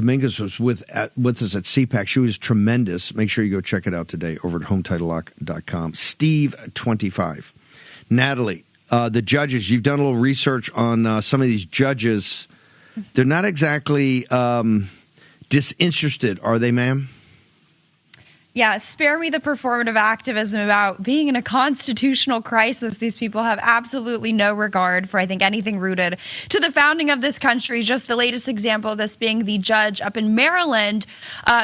Dominguez was with us at CPAC. She was tremendous. Make sure you go check it out today over at HometitleLock.com. Steve, 25. Natalie, the judges, you've done a little research on some of these judges. They're not exactly disinterested, are they, ma'am? Yeah, spare me the performative activism about being in a constitutional crisis. These people have absolutely no regard for, I think, anything rooted to the founding of this country. Just the latest example of this being the judge up in Maryland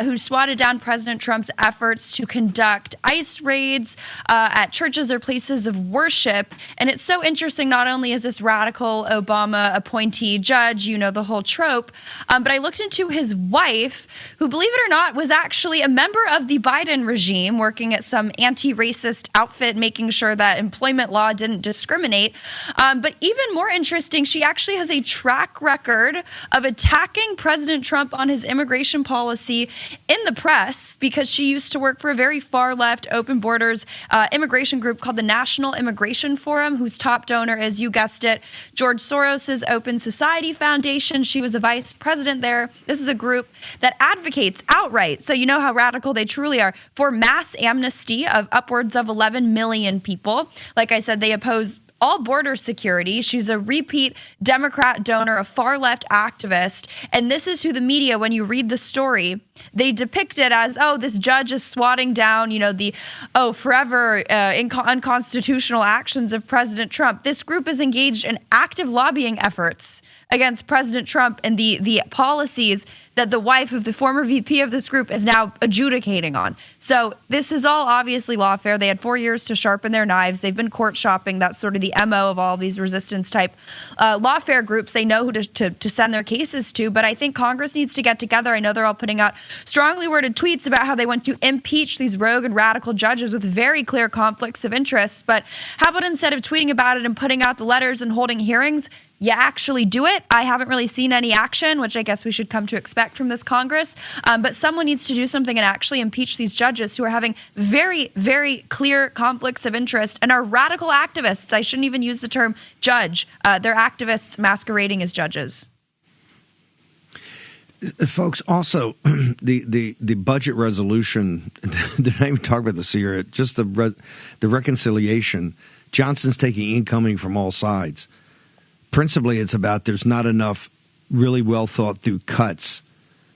who swatted down President Trump's efforts to conduct ICE raids at churches or places of worship. And it's so interesting, not only is this radical Obama appointee judge, you know, the whole trope, but I looked into his wife, who, believe it or not, was actually a member of the Biden regime, working at some anti-racist outfit, making sure that employment law didn't discriminate. But even more interesting, she actually has a track record of attacking President Trump on his immigration policy in the press, because she used to work for a very far-left, open borders immigration group called the National Immigration Forum, whose top donor is, you guessed it, George Soros's Open Society Foundation. She was a vice president there. This is a group that advocates outright, so you know how radical they truly are, for mass amnesty of upwards of 11 million people. Like I said, they oppose all border security. She's a repeat Democrat donor, a far-left activist. And this is who the media, when you read the story, they depict it as, oh, this judge is swatting down, you know, the, forever unconstitutional actions of President Trump. This group is engaged in active lobbying efforts against President Trump and the policies that the wife of the former VP of this group is now adjudicating on. So this is all obviously lawfare. They had 4 years to sharpen their knives. They've been court shopping. That's sort of the MO of all these resistance type lawfare groups. They know who to send their cases to. But I think Congress needs to get together. I know they're all putting out strongly worded tweets about how they want to impeach these rogue and radical judges with very clear conflicts of interest. But how about instead of tweeting about it and putting out the letters and holding hearings, you actually do it? I haven't really seen any action, which I guess we should come to expect from this Congress. But someone needs to do something and actually impeach these judges who are having very, very clear conflicts of interest and are radical activists. I shouldn't even use the term judge. They're activists masquerading as judges. Folks, also, the budget resolution, they're not even talking about the cigarette, just the reconciliation. Johnson's taking incoming from all sides. Principally, it's about there's not enough really well thought through cuts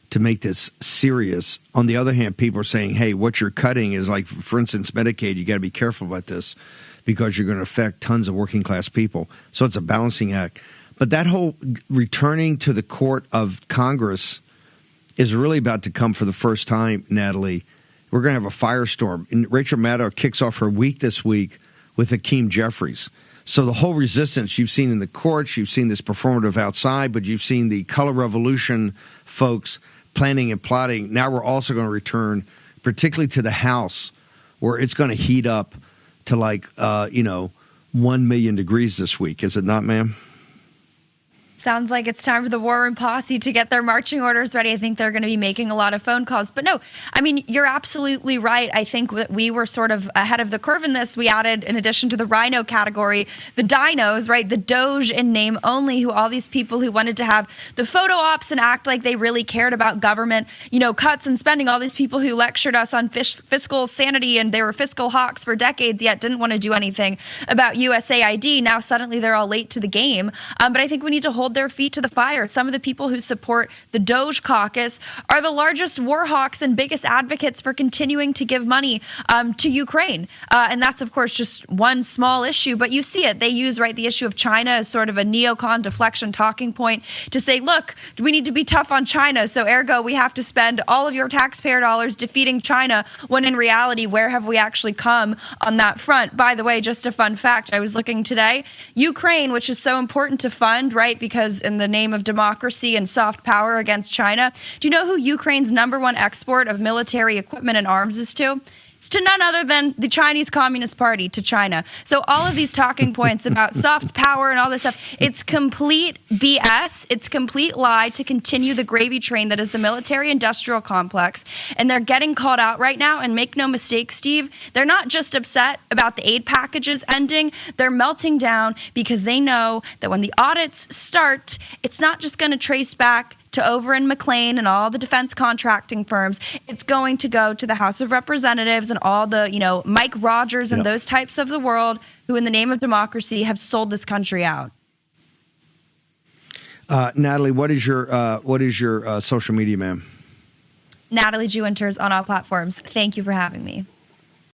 to make this serious. On the other hand, people are saying, hey, what you're cutting is like, for instance, Medicaid. You got to be careful about this because you're going to affect tons of working class people. So it's a balancing act. But that whole returning to the court of Congress is really about to come for the first time, Natalie. We're going to have a firestorm. And Rachel Maddow kicks off her week this week with Hakeem Jeffries. So the whole resistance you've seen in the courts, you've seen this performative outside, but you've seen the color revolution folks planning and plotting. Now we're also going to return, particularly to the House, where it's going to heat up to 1 million degrees this week. Is it not, ma'am? Sounds like it's time for the War Room Posse to get their marching orders ready. I think they're going to be making a lot of phone calls. But no, I mean, you're absolutely right. I think that we were sort of ahead of the curve in this. We added, in addition to the rhino category, the dinos, right? The Doge in name only, who all these people who wanted to have the photo ops and act like they really cared about government, cuts and spending, all these people who lectured us on fiscal sanity and they were fiscal hawks for decades, yet didn't want to do anything about USAID. Now suddenly they're all late to the game. But I think we need to hold their feet to the fire. Some of the people who support the Doge caucus are the largest war hawks and biggest advocates for continuing to give money to Ukraine. And that's, of course, just one small issue. But you see it. They use, the issue of China as sort of a neocon deflection talking point to say, look, we need to be tough on China. So ergo, we have to spend all of your taxpayer dollars defeating China, when in reality, where have we actually come on that front? By the way, just a fun fact, I was looking today, Ukraine, which is so important to fund, because in the name of democracy and soft power against China. Do you know who Ukraine's #1 export of military equipment and arms is to? It's to none other than the Chinese Communist Party, to China. So all of these talking points about soft power and all this stuff, it's complete BS. It's complete lie to continue the gravy train that is the military-industrial complex. And they're getting called out right now. And make no mistake, Steve, they're not just upset about the aid packages ending. They're melting down because they know that when the audits start, it's not just going to trace back to Over and McLean and all the defense contracting firms. It's going to go to the House of Representatives and all the, Mike Rogers and those types of the world who, in the name of democracy, have sold this country out. Natalie, what is your social media, ma'am? Natalie G. Winters on all platforms. Thank you for having me.